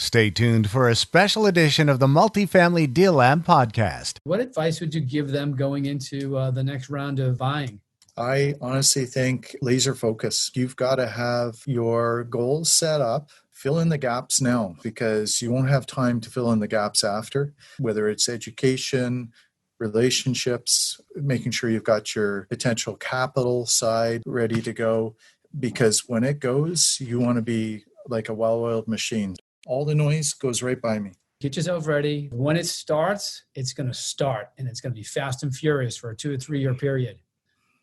Stay tuned for a special edition of the Multifamily Deal Lab podcast. What advice would you give them going into the next round of buying? I honestly think laser focus. You've got to have your goals set up, fill in the gaps now, because you won't have time to fill in the gaps after, whether it's education, relationships, making sure you've got your potential capital side ready to go, because when it goes, you want to be like a well-oiled machine. All the noise goes right by me. Get yourself ready. When it starts, it's going to start, and it's going to be fast and furious for a 2 or 3 year period.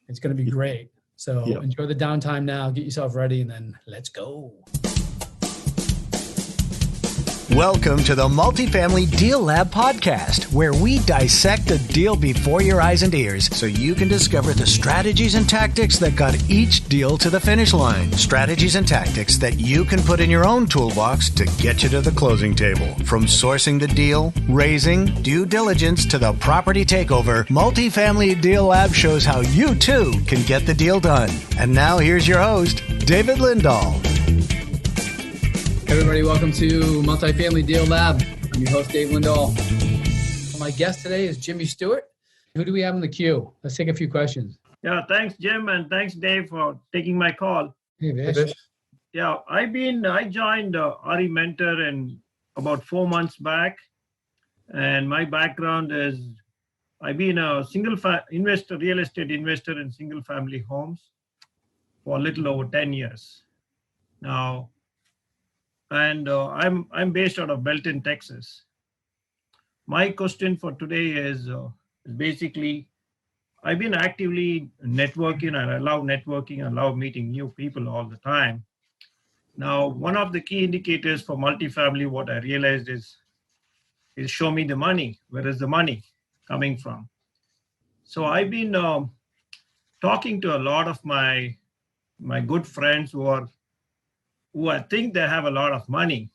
It's going to be great. So Enjoy the downtime now, get yourself ready, and then let's go. Welcome to the Multifamily Deal Lab podcast, where we dissect a deal before your eyes and ears so you can discover the strategies and tactics that got each deal to the finish line. Strategies and tactics that you can put in your own toolbox to get you to the closing table. From sourcing the deal, raising, due diligence to the property takeover, Multifamily Deal Lab shows how you too can get the deal done. And now here's your host, David Lindahl. Everybody, welcome to Multifamily Deal Lab. I'm your host, David Lindahl. My guest today is Jimmy Stuart. Who do we have in the queue? Let's take a few questions. Yeah, thanks, Jim, and thanks, Dave, for taking my call. Hey, Vish. Yeah, I joined RE Mentor in about 4 months back, and my background is I've been a real estate investor in single-family homes for a little over 10 years now. And I'm based out of Belton, Texas. My question for today is basically, I've been actively networking, and I love networking. I love meeting new people all the time. Now, one of the key indicators for multifamily, what I realized is show me the money. Where is the money coming from? So I've been talking to a lot of my good friends who I think they have a lot of money.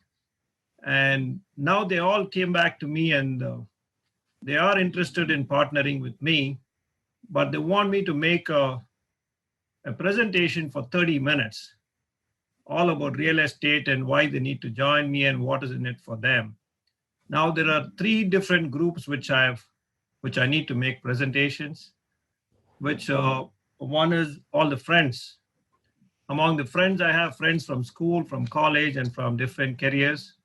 And now they all came back to me, and they are interested in partnering with me, but they want me to make a presentation for 30 minutes, all about real estate and why they need to join me and what is in it for them. Now there are 3 different groups which I need to make presentations, which one is all the friends. Among the friends, I have friends from school, from college, and from different careers.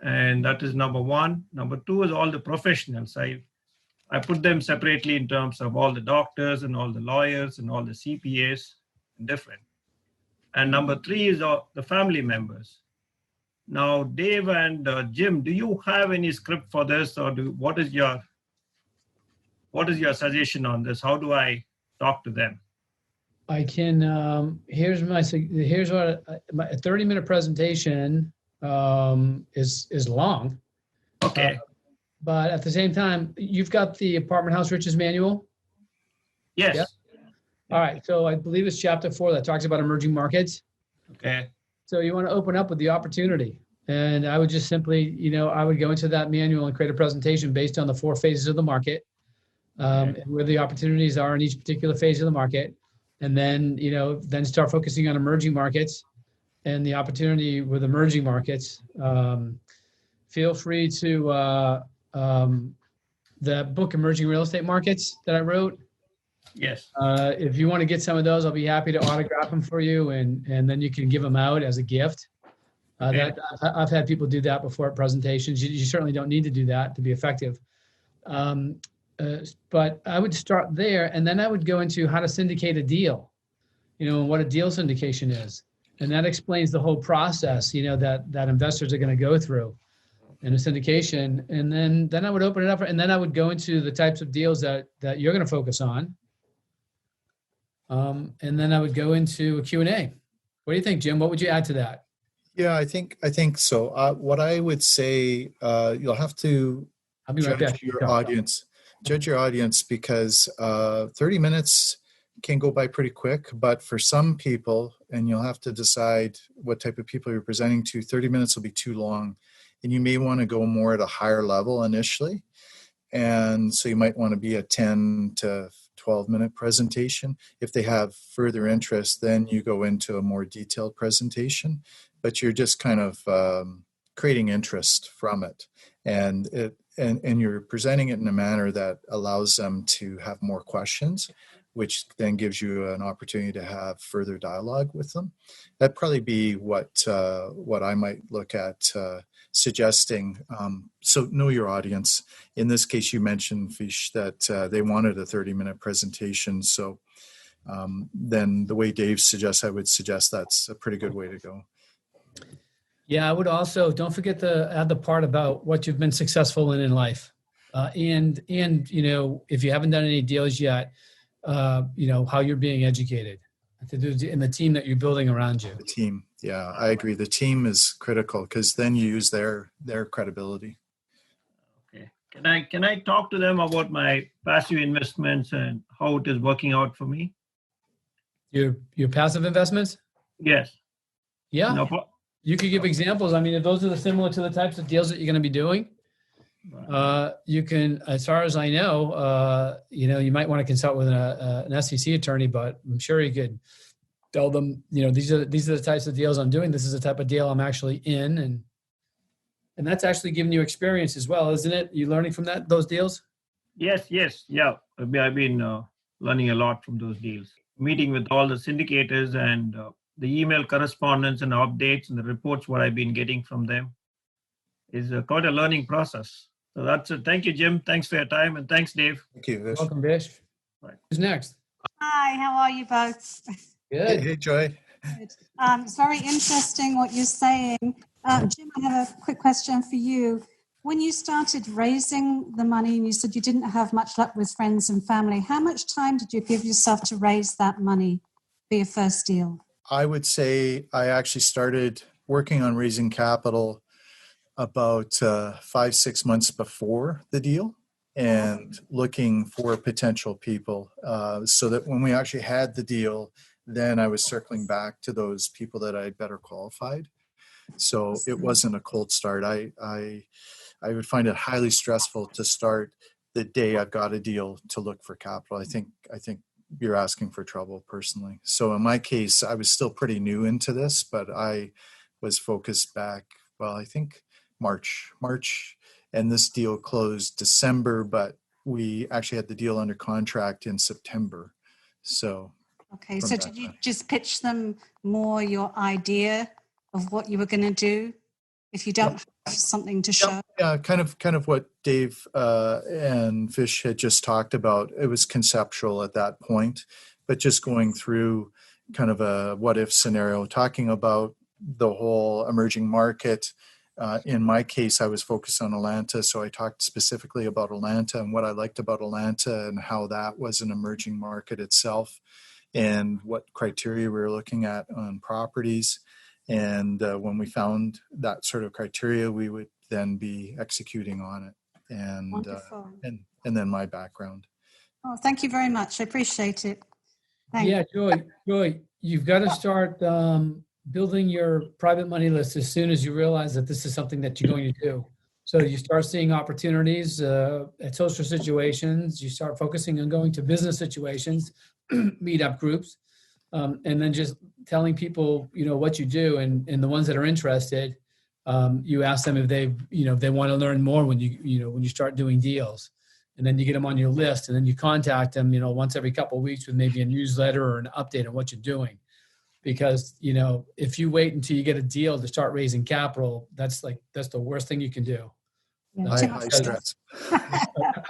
And that is number 1. Number 2 is all the professionals. I put them separately in terms of all the doctors and all the lawyers and all the CPAs, different. And number 3 is the family members. Now, Dave and Jim, do you have any script for this, or what is your suggestion on this? How do I talk to them? I can, here's what a 30-minute presentation is long. Okay. But at the same time, you've got the Apartment House Riches Manual? Yes. Yeah? All right. So I believe it's chapter 4 that talks about emerging markets. Okay. So you want to open up with the opportunity. And I would just simply, I would go into that manual and create a presentation based on the 4 phases of the market, and where the opportunities are in each particular phase of the market. And then, then start focusing on emerging markets and the opportunity with emerging markets. Feel free to, the book, Emerging Real Estate Markets, that I wrote. Yes. If you want to get some of those, I'll be happy to autograph them for you, and then you can give them out as a gift. I've had people do that before at presentations. You certainly don't need to do that to be effective. But I would start there, and then I would go into how to syndicate a deal, and what a deal syndication is. And that explains the whole process, that investors are going to go through in a syndication. And then I would open it up, and then I would go into the types of deals that you're going to focus on. And then I would go into a Q&A. What do you think, Jim? What would you add to that? Yeah, I think so. What I would say, you'll have to judge your audience. Judge your audience, because 30 minutes can go by pretty quick, but for some people, and you'll have to decide what type of people you're presenting to, 30 minutes will be too long, and you may want to go more at a higher level initially. And so you might want to be a 10 to 12-minute presentation. If they have further interest, then you go into a more detailed presentation, but you're just kind of creating interest from it, and you're presenting it in a manner that allows them to have more questions, which then gives you an opportunity to have further dialogue with them. That'd probably be what I might look at suggesting. So know your audience. In this case, you mentioned, Fish, that they wanted a 30-minute presentation. So then the way Dave suggests, I would suggest that's a pretty good way to go. Yeah, I would also, don't forget to add the part about what you've been successful in life. And if you haven't done any deals yet, how you're being educated and the team that you're building around you. The team. Yeah, I agree. The team is critical because then you use their credibility. Okay. Can I talk to them about my passive investments and how it is working out for me? Your passive investments? Yes. Yeah. No, you could give examples. I mean, if those are similar to the types of deals that you're going to be doing, you can, as far as I know, you might want to consult with an SEC attorney, but I'm sure you could tell them, these are the types of deals I'm doing. This is the type of deal I'm actually in. And that's actually giving you experience as well, isn't it? You learning from those deals? Yes. Yeah. I've been learning a lot from those deals, meeting with all the syndicators and the email correspondence and updates and the reports, what I've been getting from them is quite a learning process. So that's it. Thank you, Jim. Thanks for your time. And thanks, Dave. Thank you, Vish. Welcome, Vish. Right. Who's next? Hi, how are you both? Good. Hey, Joy. Good. It's very interesting what you're saying. Jim, I have a quick question for you. When you started raising the money and you said you didn't have much luck with friends and family, how much time did you give yourself to raise that money for your first deal? I would say I actually started working on raising capital about 5-6 months before the deal and looking for potential people so that when we actually had the deal, then I was circling back to those people that I had better qualified. So it wasn't a cold start. I would find it highly stressful to start the day I've got a deal to look for capital. I think you're asking for trouble personally. So in my case, I was still pretty new into this, but I was focused back, I think March, and this deal closed December, but we actually had the deal under contract in September. So. Okay, so did you just pitch them more your idea of what you were going to do if you don't have something to show? Yeah, kind of what Dave and Fish had just talked about. It was conceptual at that point, but just going through kind of a what if scenario, talking about the whole emerging market. In my case, I was focused on Atlanta, so I talked specifically about Atlanta and what I liked about Atlanta and how that was an emerging market itself and what criteria we were looking at on properties. And when we found that sort of criteria, we would then be executing on it. And then my background. Oh, thank you very much. I appreciate it. Thanks. Yeah, Joy, you've got to start building your private money list as soon as you realize that this is something that you're going to do. So you start seeing opportunities at social situations. You start focusing on going to business situations, meetup groups, and then just telling people, what you do, and the ones that are interested, you ask them if they want to learn more when you start doing deals, and then you get them on your list, and then you contact them, once every couple of weeks with maybe a newsletter or an update on what you're doing. Because, if you wait until you get a deal to start raising capital, that's the worst thing you can do. High stress.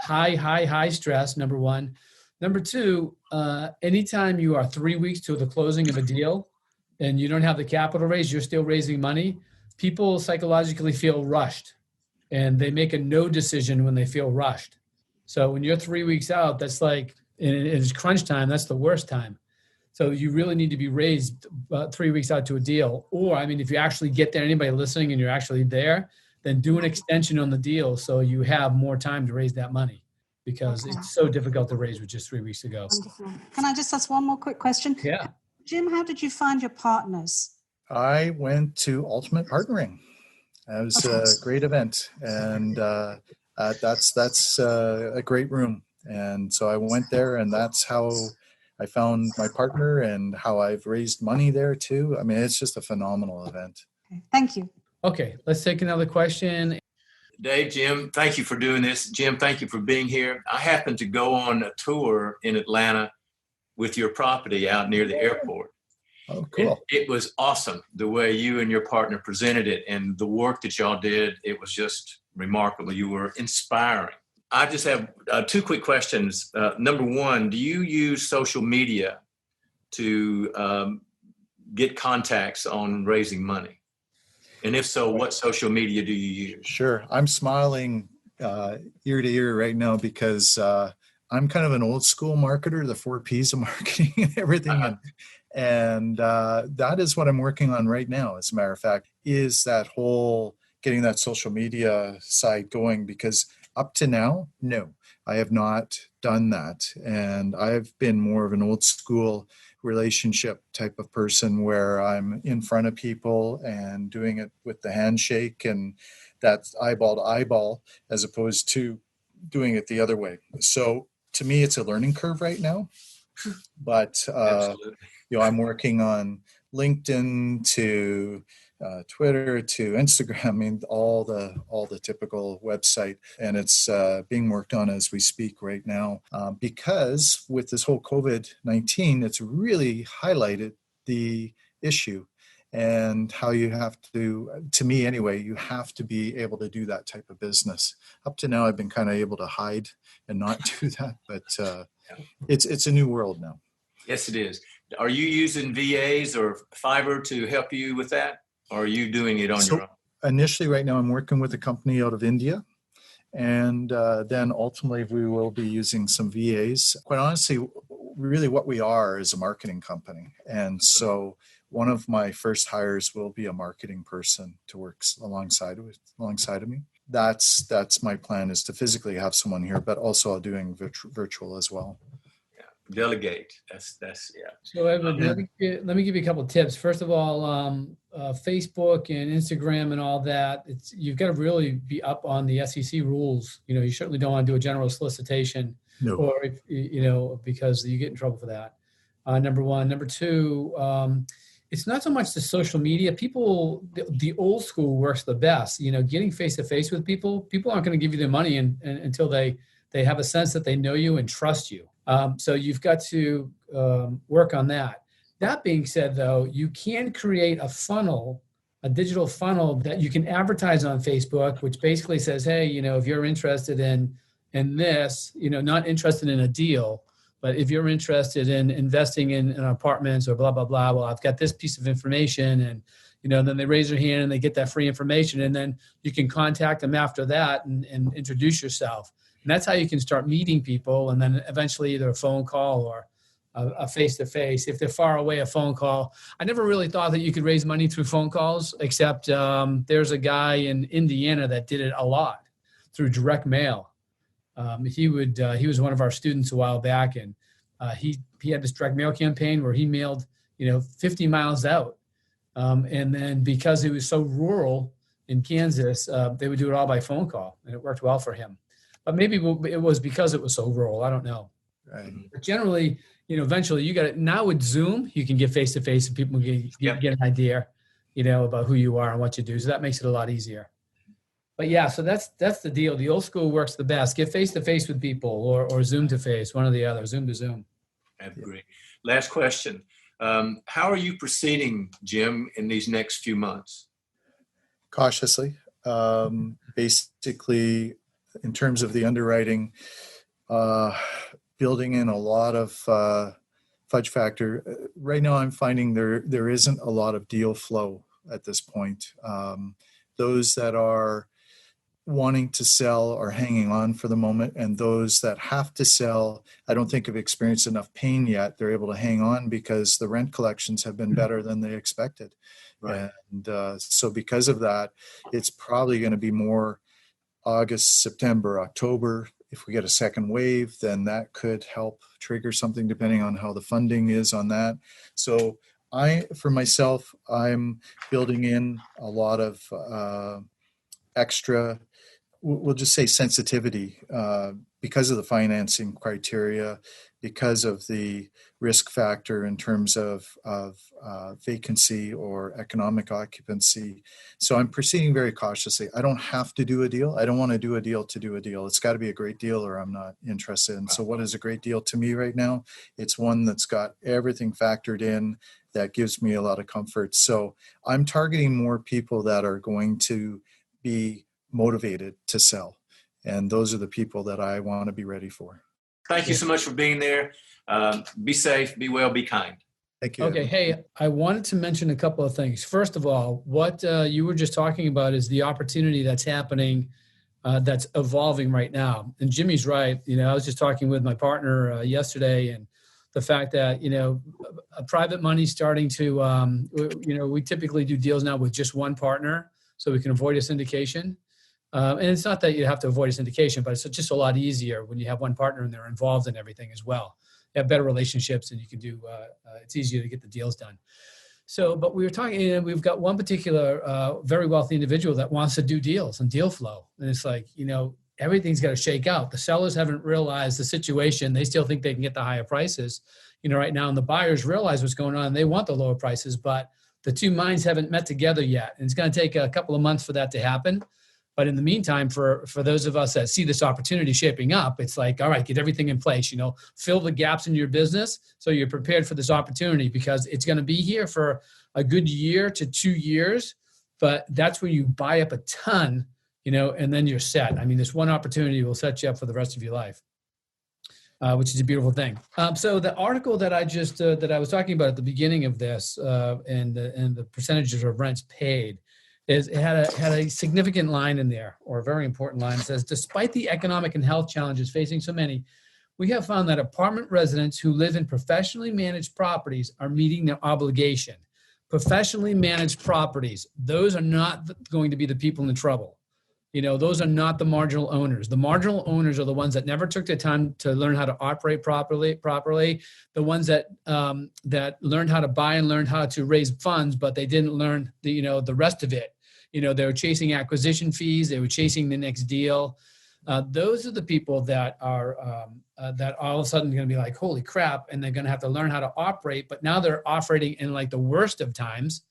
High stress, number one. Number two, anytime you are 3 weeks to the closing of a deal and you don't have the capital raised, you're still raising money, people psychologically feel rushed and they make a no decision when they feel rushed. So when you're 3 weeks out, that's like, it's crunch time, that's the worst time. So you really need to be raised 3 weeks out to a deal. Or, if you actually get there, anybody listening and you're actually there, then do an extension on the deal so you have more time to raise that money, because it's so difficult to raise with just 3 weeks ago. Wonderful. Can I just ask one more quick question? Yeah. Jim, how did you find your partners? I went to Ultimate Partnering. It was a great event, and that's a great room. And so I went there, and that's how I found my partner and how I've raised money there too. It's just a phenomenal event. Okay. Thank you. Okay, let's take another question. Dave, Jim, thank you for doing this. Jim, thank you for being here. I happened to go on a tour in Atlanta with your property out near the airport. Oh, cool. And it was awesome the way you and your partner presented it and the work that y'all did. It was just remarkable. You were inspiring. I just have two quick questions. Number one, do you use social media to get contacts on raising money? And if so, what social media do you use? Sure. I'm smiling ear to ear right now because I'm kind of an old school marketer, the 4 Ps of marketing and everything. Uh-huh. And that is what I'm working on right now, as a matter of fact, is that whole getting that social media side going, because up to now, no, I have not done that. And I've been more of an old school relationship type of person where I'm in front of people and doing it with the handshake, and that's eyeball to eyeball, as opposed to doing it the other way. So to me, it's a learning curve right now. But I'm working on LinkedIn to Twitter to Instagram, I mean, all the typical website, and it's being worked on as we speak right now. Because with this whole COVID-19, it's really highlighted the issue and how you have to me anyway, you have to be able to do that type of business. Up to now, I've been kind of able to hide and not do that, but it's a new world now. Yes, it is. Are you using VAs or Fiverr to help you with that? Or are you doing it on your own? Initially, right now, I'm working with a company out of India. And then ultimately, we will be using some VAs. Quite honestly, really what we are is a marketing company. And so one of my first hires will be a marketing person to work alongside of me. That's my plan, is to physically have someone here, but also doing virtual as well. Delegate. That's yeah. So Edward, let me give you a couple of tips. First of all, Facebook and Instagram and all that, you've got to really be up on the SEC rules. You certainly don't want to do a general solicitation, or because you get in trouble for that. Number one. Number two, it's not so much the social media. People, the old school works the best. Getting face to face with people aren't going to give you their money until they have a sense that they know you and trust you. So you've got to work on that. That being said, though, you can create a digital funnel that you can advertise on Facebook, which basically says, hey, if you're interested in this, not interested in a deal, but if you're interested in investing in apartments or blah, blah, blah, well, I've got this piece of information, and, then they raise their hand and they get that free information, and then you can contact them after that and introduce yourself. And that's how you can start meeting people, and then eventually either a phone call or a face-to-face. If they're far away, a phone call. I never really thought that you could raise money through phone calls, except there's a guy in Indiana that did it a lot through direct mail. He was one of our students a while back, and he had this direct mail campaign where he mailed 50 miles out. And then because he was so rural in Kansas, they would do it all by phone call, and it worked well for him. But maybe it was because it was so rural. I don't know. Right. But generally, eventually you got it. Now with Zoom, you can get face-to-face and people get an idea, about who you are and what you do. So that makes it a lot easier. But yeah, so that's the deal. The old school works the best. Get face-to-face with people or Zoom to face, one or the other, Zoom to Zoom. I agree. Last question. How are you proceeding, Jim, in these next few months? Cautiously. Basically, in terms of the underwriting, building in a lot of fudge factor. Right now, I'm finding there isn't a lot of deal flow at this point. Those that are wanting to sell are hanging on for the moment, and those that have to sell, I don't think have experienced enough pain yet. They're able to hang on because the rent collections have been better than they expected. Right. And so because of that, it's probably going to be more August, September, October. If we get a second wave, then that could help trigger something depending on how the funding is on that. So for myself, I'm building in a lot of extra we'll just say sensitivity because of the financing criteria, because of the risk factor in terms of vacancy or economic occupancy. So I'm proceeding very cautiously. I don't have to do a deal. I don't want to do a deal to do a deal. It's got to be a great deal or I'm not interested. And so what is a great deal to me right now? It's one that's got everything factored in that gives me a lot of comfort. So I'm targeting more people that are going to be motivated to sell. And those are the people that I want to be ready for. Thank you so much for being there. Be safe, be well, be kind. Thank you. Okay. Hey, I wanted to mention a couple of things. First of all, what you were just talking about is the opportunity that's happening, that's evolving right now. And Jimmy's right. I was just talking with my partner yesterday, and the fact that, private money starting to, we typically do deals now with just one partner so we can avoid a syndication. And it's not that you have to avoid a syndication, but it's just a lot easier when you have one partner and they're involved in everything as well. You have better relationships and you can do, it's easier to get the deals done. So, but we were talking, and we've got one particular very wealthy individual that wants to do deals and deal flow. And it's like, everything's got to shake out. The sellers haven't realized the situation. They still think they can get the higher prices, right now. And the buyers realize what's going on. They want the lower prices, but the two minds haven't met together yet. And it's going to take a couple of months for that to happen. But in the meantime, for those of us that see this opportunity shaping up, it's like, all right, get everything in place, fill the gaps in your business so you're prepared for this opportunity, because it's going to be here for a good year to 2 years. But that's when you buy up a ton, and then you're set. I mean, this one opportunity will set you up for the rest of your life, which is a beautiful thing. So the article that I just that I was talking about at the beginning of this, and the percentages of rents paid, it had a significant line in there, or a very important line. It says, despite the economic and health challenges facing so many, we have found that apartment residents who live in professionally managed properties are meeting their obligation. Professionally managed properties, those are not going to be the people in trouble. Those are not the marginal owners. The marginal owners are the ones that never took the time to learn how to operate properly. The ones that learned how to buy and learned how to raise funds, but they didn't learn the rest of it. They were chasing acquisition fees. They were chasing the next deal. Those are the people that are that all of a sudden going to be like, holy crap, and they're going to have to learn how to operate. But now they're operating in like the worst of times.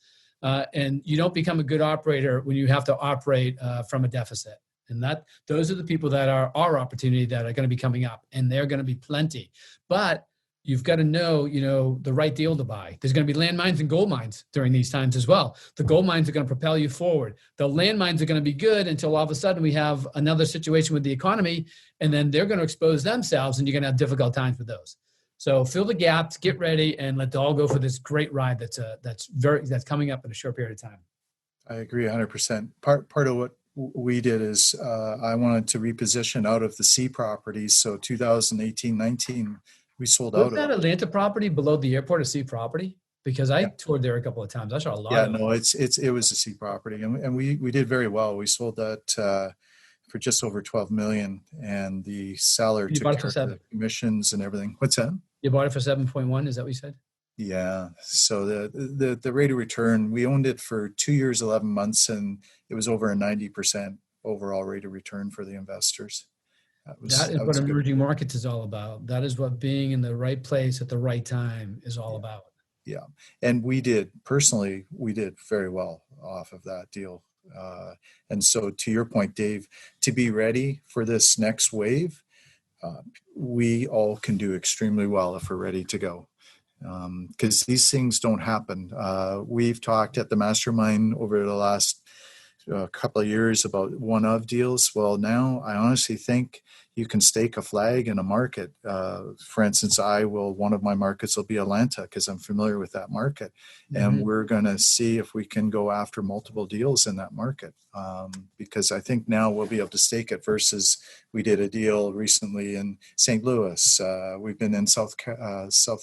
And you don't become a good operator when you have to operate from a deficit. And those are the people that are our opportunity that are going to be coming up, and they're going to be plenty. But you've got to know, the right deal to buy. There's going to be landmines and gold mines during these times as well. The gold mines are going to propel you forward. The landmines are going to be good until all of a sudden we have another situation with the economy, and then they're going to expose themselves, and you're going to have difficult times with those. So fill the gaps, get ready, and let's all go for this great ride that's coming up in a short period of time. I agree 100%. Part of what we did is I wanted to reposition out of the C properties. So 2018-19, we sold out. Was that Atlanta property below the airport a C property? Because I toured there a couple of times. I saw a lot. Yeah, no, it was a C property, and we did very well. We sold that for just over 12 million, and the seller took care of the commissions and everything. What's that? You bought it for 7.1. Is that what you said? Yeah. So the rate of return, we owned it for 2 years, 11 months, and it was over a 90% overall rate of return for the investors. That is what emerging markets is all about. That is what being in the right place at the right time is all about. Yeah. And we did very well off of that deal. And so to your point, Dave, to be ready for this next wave, we all can do extremely well if we're ready to go. Because these things don't happen. We've talked at the mastermind over the last couple of years about one-of deals. Well, now I honestly think you can stake a flag in a market. For instance, one of my markets will be Atlanta because I'm familiar with that market. Mm-hmm. And we're going to see if we can go after multiple deals in that market. Because I think now we'll be able to stake it versus we did a deal recently in St. Louis. We've been in South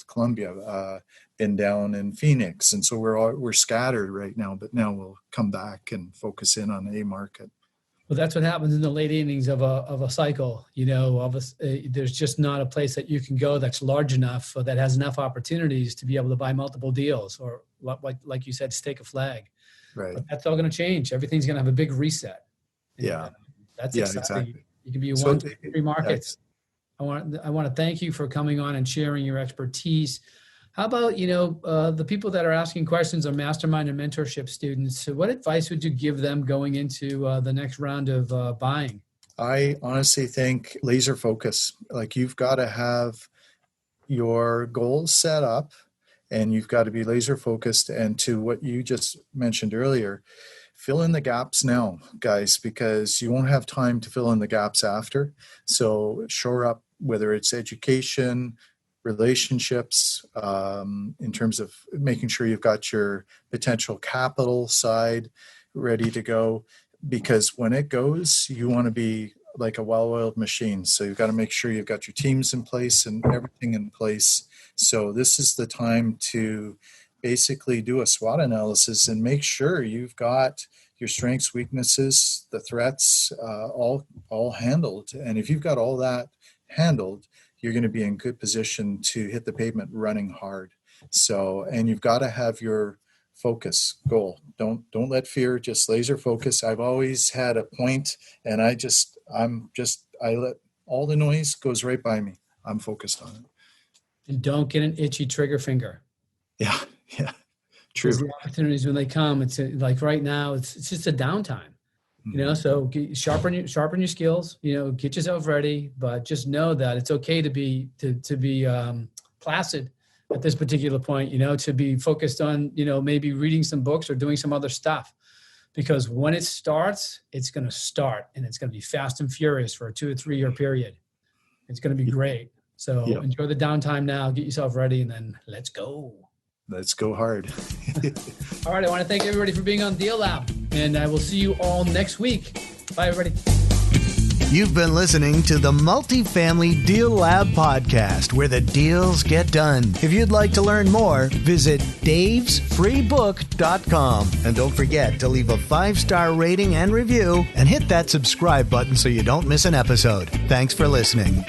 Columbia, been down in Phoenix. And so we're scattered right now, but now we'll come back and focus in on a market. Well, that's what happens in the late innings of a cycle. There's just not a place that you can go that's large enough or that has enough opportunities to be able to buy multiple deals, or like you said, stake a flag. Right. But that's all going to change. Everything's going to have a big reset. Yeah. That's yeah, exciting. exactly. You can be one, two, three markets. I want to thank you for coming on and sharing your expertise. How about, the people that are asking questions are mastermind and mentorship students. So what advice would you give them going into the next round of buying? I honestly think laser focus. Like, you've got to have your goals set up and you've got to be laser focused. And to what you just mentioned earlier, fill in the gaps now, guys, because you won't have time to fill in the gaps after. So shore up, whether it's education, relationships, in terms of making sure you've got your potential capital side ready to go. Because when it goes, you want to be like a well-oiled machine. So you've got to make sure you've got your teams in place and everything in place. So this is the time to basically do a SWOT analysis and make sure you've got your strengths, weaknesses, the threats, all handled. And if you've got all that handled, you're going to be in good position to hit the pavement running hard. So, and you've got to have your focus goal. Don't let fear, just laser focus. I've always had a point, and I let all the noise goes right by me. I'm focused on it. And don't get an itchy trigger finger. Yeah. True. The opportunities when they come, it's like right now, it's just a downtime. So sharpen your skills, get yourself ready, but just know that it's okay to be placid at this particular point, to be focused on, maybe reading some books or doing some other stuff, because when it starts, it's going to start and it's going to be fast and furious for a 2 or 3 year period. It's going to be great. So enjoy the downtime now, get yourself ready, and then let's go. Let's go hard. All right. I want to thank everybody for being on Deal Lab, and I will see you all next week. Bye, everybody. You've been listening to the Multifamily Deal Lab podcast, where the deals get done. If you'd like to learn more, visit davesfreebook.com. And don't forget to leave a 5-star rating and review, and hit that subscribe button so you don't miss an episode. Thanks for listening.